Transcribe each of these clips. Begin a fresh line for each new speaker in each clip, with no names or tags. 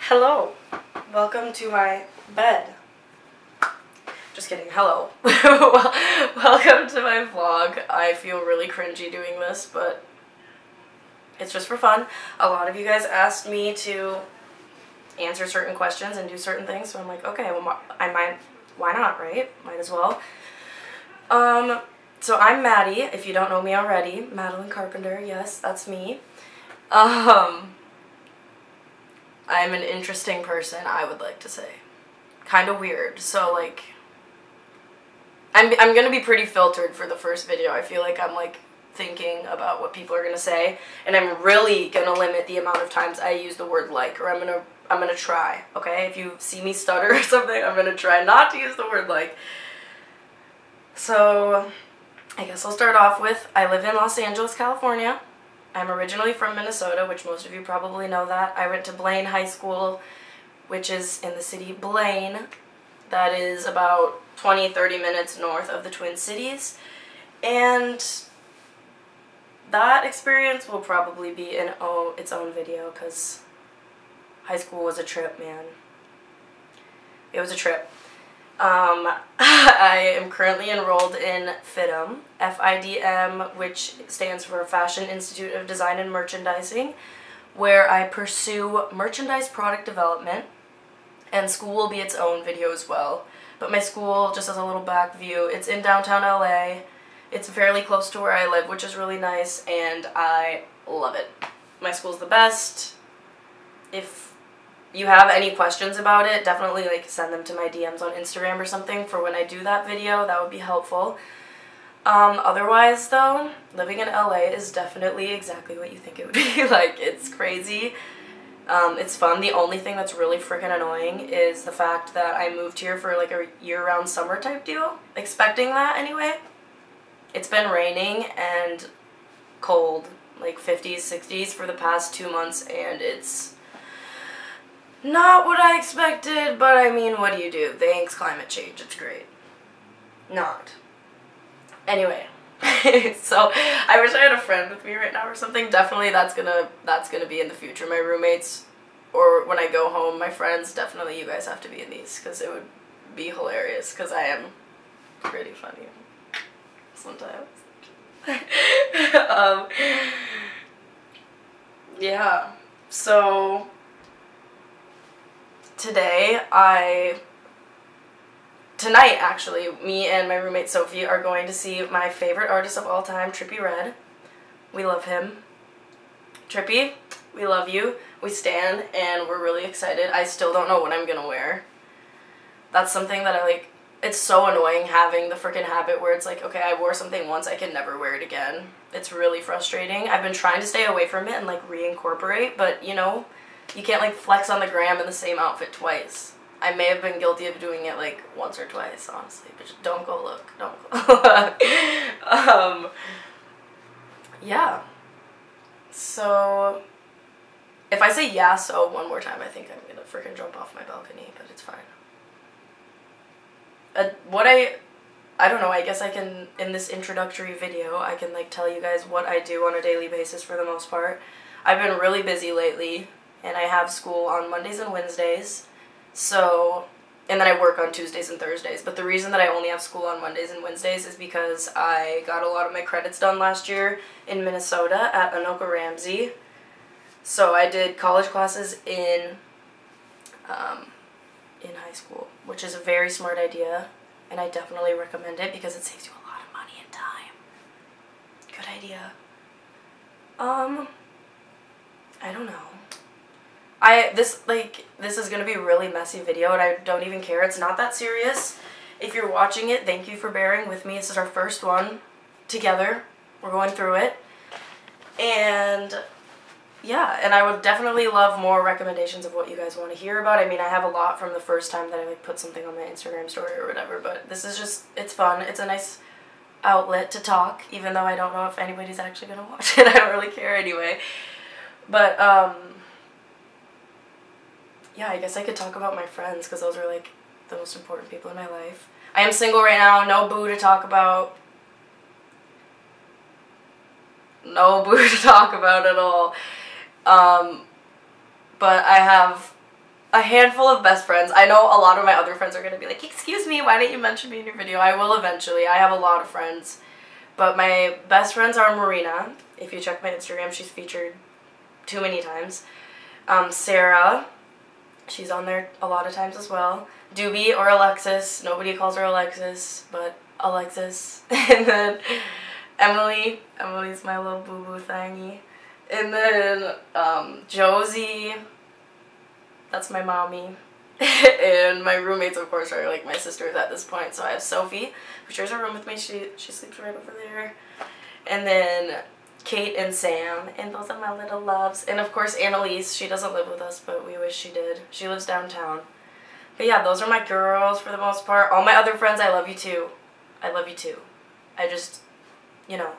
Hello, welcome to my bed. Just kidding, hello. Welcome to my vlog. I feel really cringy doing this, but it's just for fun. A lot of you guys asked me to answer certain questions and do certain things, so I'm like, okay, well, why not, right? Might as well. So I'm Maddie, if you don't know me already. Madeline Carpenter, yes, that's me. I'm an interesting person, I would like to say. Kind of weird, so like, I'm gonna be pretty filtered for the first video. I feel like I'm like thinking about what people are gonna say, and I'm really gonna limit the amount of times I use the word like, or I'm gonna try, okay? If you see me stutter or something, I'm gonna try not to use the word like. So, I guess I'll start off with, I live in Los Angeles, California. I'm originally from Minnesota, which most of you probably know that. I went to Blaine High School, which is in the city Blaine. That is about 20-30 minutes north of the Twin Cities. And that experience will probably be in its own video, because high school was a trip, man. It was a trip. I am currently enrolled in FIDM, F-I-D-M, which stands for Fashion Institute of Design and Merchandising, where I pursue merchandise product development, and school will be its own video as well. But my school, just as a little back view, it's in downtown LA. It's fairly close to where I live, which is really nice, and I love it. My school's the best. If you have any questions about it, definitely like send them to my DMs on Instagram or something for when I do that video. That would be helpful. Otherwise though, living in LA is definitely exactly what you think it would be. Like, it's crazy. It's fun. The only thing that's really freaking annoying is the fact that I moved here for like a year-round summer type deal. Expecting that anyway. It's been raining and cold, like 50s, 60s for the past 2 months, and it's not what I expected, but I mean, what do you do? Thanks, climate change. It's great. Not. Anyway, so I wish I had a friend with me right now or something. Definitely that's gonna be in the future. My roommates, or when I go home, my friends, definitely you guys have to be in these, because it would be hilarious, because I am pretty funny sometimes. Yeah, so tonight actually, me and my roommate Sophie are going to see my favorite artist of all time, Trippie Redd. We love him. Trippie, we love you. We stan, and we're really excited. I still don't know what I'm gonna wear. That's something that I like. It's so annoying having the freaking habit where it's like, okay, I wore something once, I can never wear it again. It's really frustrating. I've been trying to stay away from it and like reincorporate, but you know, you can't like flex on the gram in the same outfit twice. I may have been guilty of doing it like once or twice, honestly, but just don't go look. Don't go look. Yeah. So, if I say yeah so one more time, I think I'm gonna freaking jump off my balcony, but it's fine. I don't know, I guess I can, in this introductory video, I can like tell you guys what I do on a daily basis for the most part. I've been really busy lately, and I have school on Mondays and Wednesdays, so, and then I work on Tuesdays and Thursdays, but the reason that I only have school on Mondays and Wednesdays is because I got a lot of my credits done last year in Minnesota at Anoka Ramsey. So I did college classes in high school, which is a very smart idea, and I definitely recommend it because it saves you a lot of money and time. Good idea. I don't know. This is gonna be a really messy video, and I don't even care. It's not that serious. If you're watching it, thank you for bearing with me. This is our first one together. We're going through it. And yeah, and I would definitely love more recommendations of what you guys want to hear about. I mean, I have a lot from the first time that I like put something on my Instagram story or whatever, but this is just, it's fun. It's a nice outlet to talk, even though I don't know if anybody's actually gonna watch it. I don't really care anyway. But, yeah, I guess I could talk about my friends, because those are, like, the most important people in my life. I am single right now, no boo to talk about. No boo to talk about at all. But I have a handful of best friends. I know a lot of my other friends are going to be like, excuse me, why didn't you mention me in your video? I will eventually. I have a lot of friends. But my best friends are Marina. If you check my Instagram, she's featured too many times. Sarah. She's on there a lot of times as well. Doobie or Alexis. Nobody calls her Alexis, but Alexis. And then Emily. Emily's my little boo-boo thingy. And then Josie. That's my mommy. And my roommates, of course, are like my sisters at this point. So I have Sophie, who shares a room with me. She sleeps right over there. And then Kate and Sam, and those are my little loves. And of course Annalise, she doesn't live with us, but we wish she did. She lives downtown. But yeah, those are my girls for the most part. All my other friends, I love you too. I love you too. I just, you know.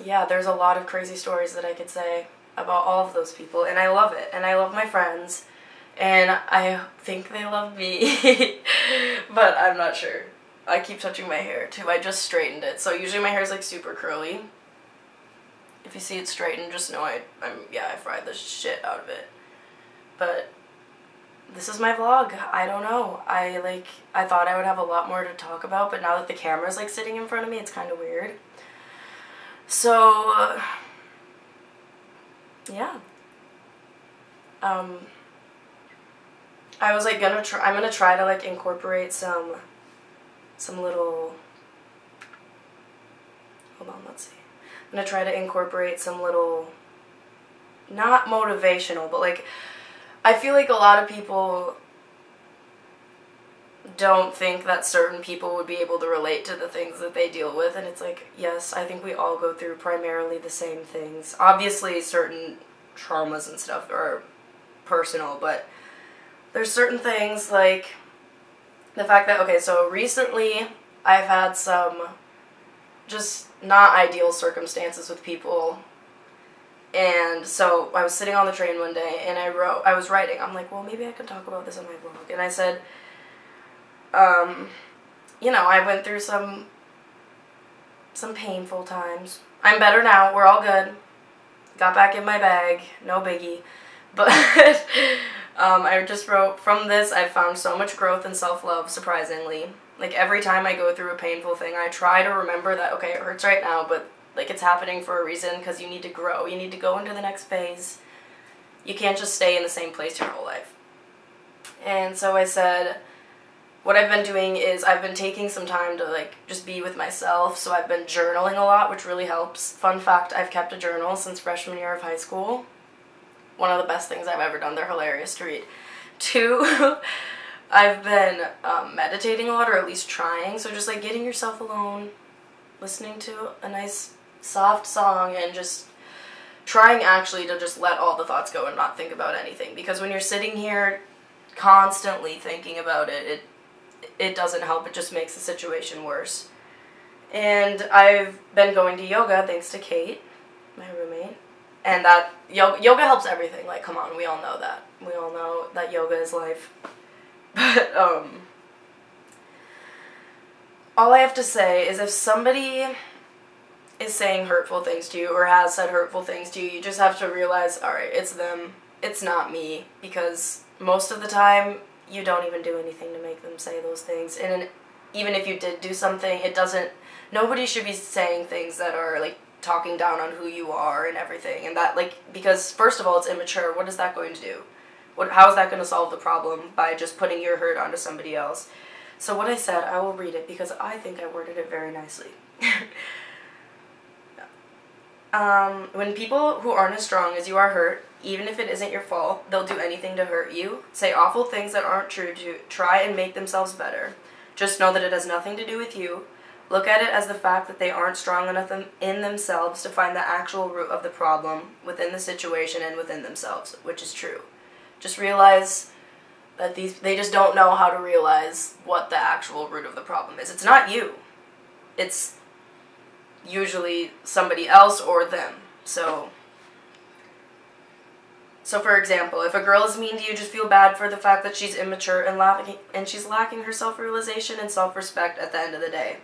Yeah, there's a lot of crazy stories that I could say about all of those people, and I love it, and I love my friends, and I think they love me, but I'm not sure. I keep touching my hair too. I just straightened it, so usually my hair is like super curly. If you see it straightened, just know I fried the shit out of it. But this is my vlog. I don't know. I thought I would have a lot more to talk about, but now that the camera's like sitting in front of me, it's kind of weird. So yeah. I was like I'm gonna try to like incorporate some little, hold on, let's see. I'm gonna try to incorporate some little, not motivational, but like, I feel like a lot of people don't think that certain people would be able to relate to the things that they deal with, and it's like, yes, I think we all go through primarily the same things. Obviously certain traumas and stuff are personal, but there's certain things like the fact that, okay, so recently I've had some just not ideal circumstances with people, and so I was sitting on the train one day and I was writing. I'm like, well, maybe I could talk about this on my vlog, and I said, you know, I went through some painful times. I'm better now, we're all good. Got back in my bag, no biggie. But I just wrote, from this I've found so much growth and self-love, surprisingly. Like every time I go through a painful thing, I try to remember that, okay, it hurts right now, but like it's happening for a reason, because you need to grow. You need to go into the next phase. You can't just stay in the same place your whole life. And so I said, what I've been doing is I've been taking some time to like just be with myself, so I've been journaling a lot, which really helps. Fun fact, I've kept a journal since freshman year of high school. One of the best things I've ever done. They're hilarious to read. 2, I've been meditating a lot, or at least trying, so just like getting yourself alone, listening to a nice soft song, and just trying actually to just let all the thoughts go and not think about anything, because when you're sitting here constantly thinking about it, it doesn't help, it just makes the situation worse. And I've been going to yoga thanks to Kate, my roommate, and that yoga helps everything. Like, come on, we all know that. We all know that yoga is life. But all I have to say is if somebody is saying hurtful things to you or has said hurtful things to you, you just have to realize, alright, it's them, it's not me, because most of the time you don't even do anything to make them say those things. And even if you did do something, nobody should be saying things that are like talking down on who you are and everything, and that, like, because first of all, it's immature. What is that going to do? How is that going to solve the problem by just putting your hurt onto somebody else? So what I said, I will read it because I think I worded it very nicely. When people who aren't as strong as you are hurt, even if it isn't your fault, they'll do anything to hurt you, say awful things that aren't true to try and make themselves better. Just know that it has nothing to do with you. Look at it as the fact that they aren't strong enough in themselves to find the actual root of the problem within the situation and within themselves, which is true. Just realize that they just don't know how to realize what the actual root of the problem is. It's not you. It's usually somebody else or them. So for example, if a girl is mean to you, just feel bad for the fact that she's immature and she's lacking her self-realization and self-respect at the end of the day.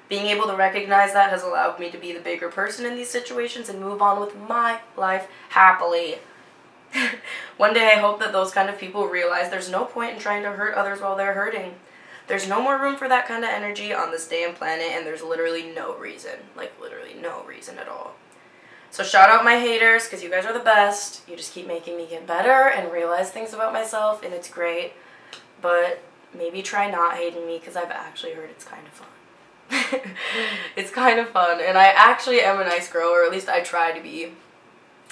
Being able to recognize that has allowed me to be the bigger person in these situations and move on with my life happily. One day I hope that those kind of people realize there's no point in trying to hurt others while they're hurting. There's no more room for that kind of energy on this damn planet, and there's literally no reason. Like, literally no reason at all. So shout out my haters, because you guys are the best. You just keep making me get better and realize things about myself, and it's great. But maybe try not hating me, because I've actually heard it's kind of fun. It's kind of fun, and I actually am a nice girl, or at least I try to be.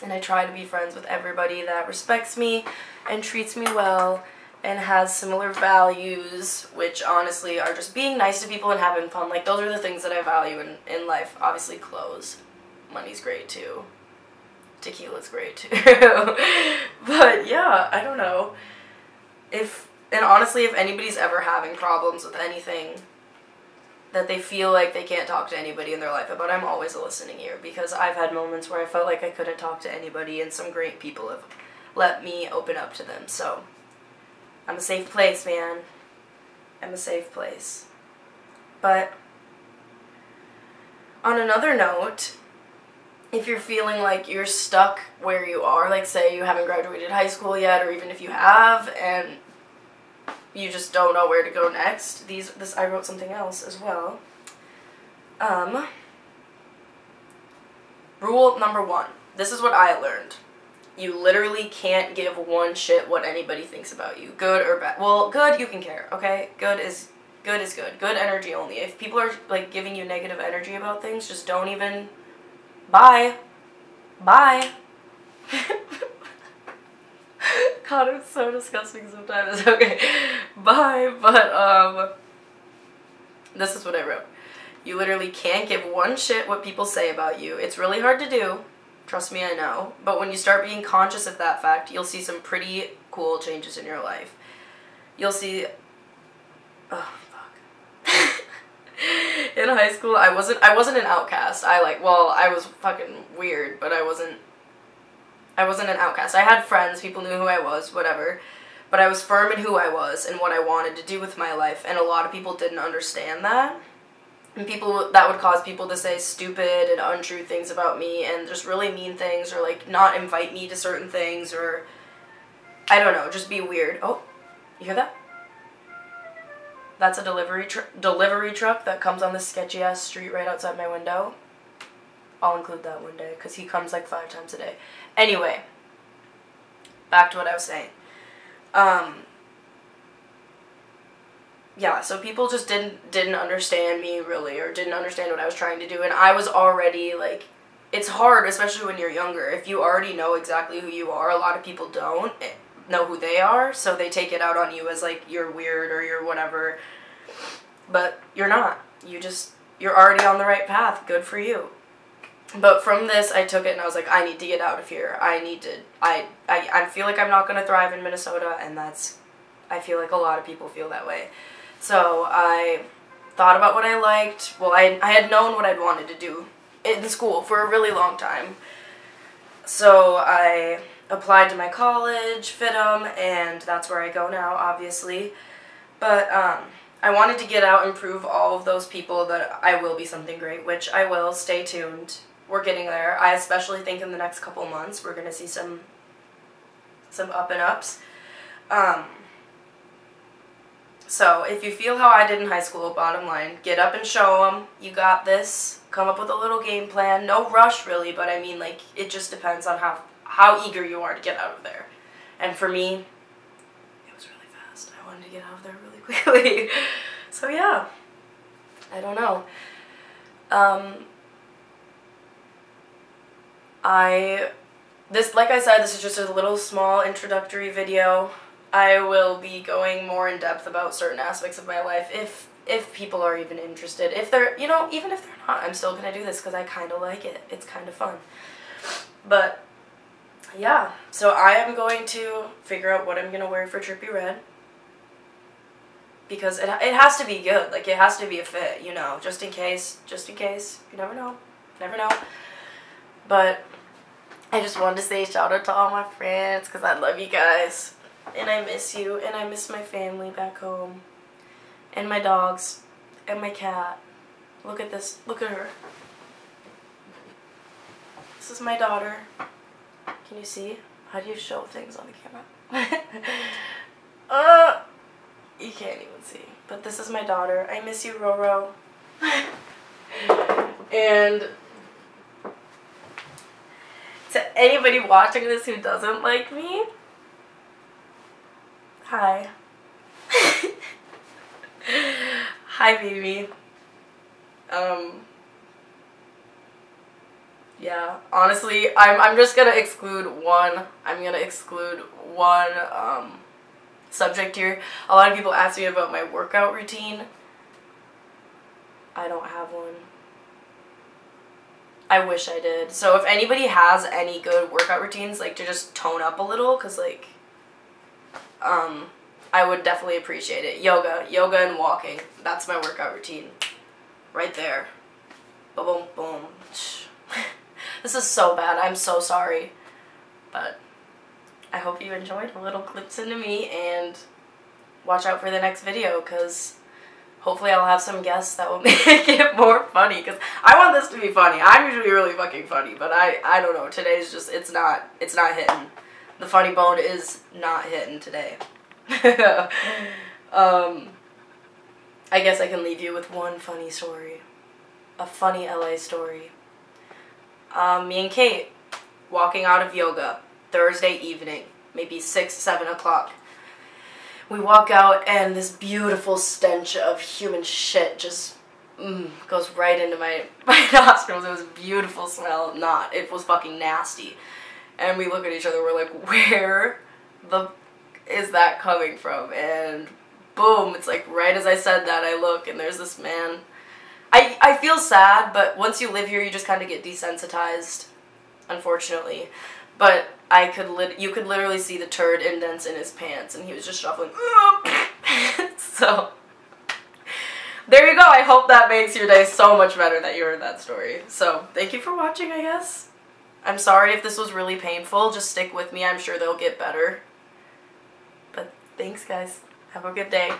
And I try to be friends with everybody that respects me and treats me well and has similar values, which honestly are just being nice to people and having fun. Like, those are the things that I value in life. Obviously, clothes. Money's great too. Tequila's great too. But yeah, I don't know. And honestly, if anybody's ever having problems with anything that they feel like they can't talk to anybody in their life about, I'm always a listening ear, because I've had moments where I felt like I couldn't talk to anybody, and some great people have let me open up to them. So I'm a safe place, man. I'm a safe place. But on another note, if you're feeling like you're stuck where you are, like say you haven't graduated high school yet, or even if you have and you just don't know where to go next, I wrote something else as well. Rule number 1. This is what I learned. You literally can't give one shit what anybody thinks about you, good or bad. Well, good, you can care, okay? Good is good. Good energy only. If people are like giving you negative energy about things, just don't even. Bye. God, it's so disgusting sometimes. Okay, bye. But this is what I wrote. You literally can't give one shit what people say about you. It's really hard to do. Trust me, I know. But when you start being conscious of that fact, you'll see some pretty cool changes in your life. You'll see... Oh, fuck. In high school, I wasn't an outcast. I was fucking weird, but I wasn't an outcast. I had friends, people knew who I was, whatever. But I was firm in who I was and what I wanted to do with my life, and a lot of people didn't understand that. And that would cause people to say stupid and untrue things about me, and just really mean things, or like not invite me to certain things, or I don't know, just be weird. Oh, you hear that? That's a delivery truck that comes on this sketchy ass street right outside my window. I'll include that one day, because he comes like 5 times a day. Anyway, back to what I was saying. Yeah, so people just didn't understand me really, or didn't understand what I was trying to do, and I was already like, it's hard, especially when you're younger. If you already know exactly who you are, a lot of people don't know who they are, so they take it out on you as like you're weird or you're whatever, but you're not. You're already on the right path. Good for you. But from this, I took it and I was like, I need to get out of here. I feel like I'm not going to thrive in Minnesota, and I feel like a lot of people feel that way. So I thought about what I liked. Well, I had known what I'd wanted to do in school for a really long time. So I applied to my college, FITM, and that's where I go now, obviously. But I wanted to get out and prove all of those people that I will be something great, which I will. Stay tuned. We're getting there. I especially think in the next couple months we're going to see some up and ups. So if you feel how I did in high school, bottom line, get up and show them. You got this. Come up with a little game plan. No rush, really, but I mean, like, it just depends on how eager you are to get out of there. And for me, it was really fast. I wanted to get out of there really quickly. So yeah, I don't know. Like I said, this is just a little small introductory video. I will be going more in depth about certain aspects of my life if people are even interested. If they're, even if they're not, I'm still gonna do this because I kind of like it. It's kind of fun. But yeah, so I am going to figure out what I'm gonna wear for Trippy Red, because it has to be good. Like, it has to be a fit, just in case. You never know. But I just wanted to say shout out to all my friends, because I love you guys. And I miss you, and I miss my family back home. And my dogs, and my cat. Look at this, look at her. This is my daughter. Can you see? How do you show things on the camera? You can't even see. But this is my daughter. I miss you, Roro. And to anybody watching this who doesn't like me, hi. Hi, baby. Yeah, honestly, I'm just gonna exclude one. I'm gonna exclude one subject here. A lot of people ask me about my workout routine. I don't have one. I wish I did. So if anybody has any good workout routines, like to just tone up a little, cause like, I would definitely appreciate it. Yoga and walking. That's my workout routine, right there. Boom, boom, boom. This is so bad. I'm so sorry, but I hope you enjoyed a little glimpse into me, and watch out for the next video, because hopefully I'll have some guests that will make it more funny, because I want this to be funny. I'm usually really fucking funny, but I don't know. Today's just, it's not hitting. The funny bone is not hitting today. I guess I can leave you with one funny story. A funny LA story. Me and Kate, walking out of yoga, Thursday evening, maybe 6, 7 o'clock. We walk out and this beautiful stench of human shit just goes right into my nostrils. It was a beautiful smell. It was fucking nasty. And we look at each other, we're like, where the is that coming from? And boom, it's like right as I said that, I look and there's this man. I feel sad, but once you live here, you just kind of get desensitized, unfortunately. But you could literally see the turd indents in his pants, and he was just shuffling. So, there you go. I hope that makes your day so much better that you heard that story. So, thank you for watching, I guess. I'm sorry if this was really painful. Just stick with me. I'm sure they'll get better. But thanks, guys. Have a good day.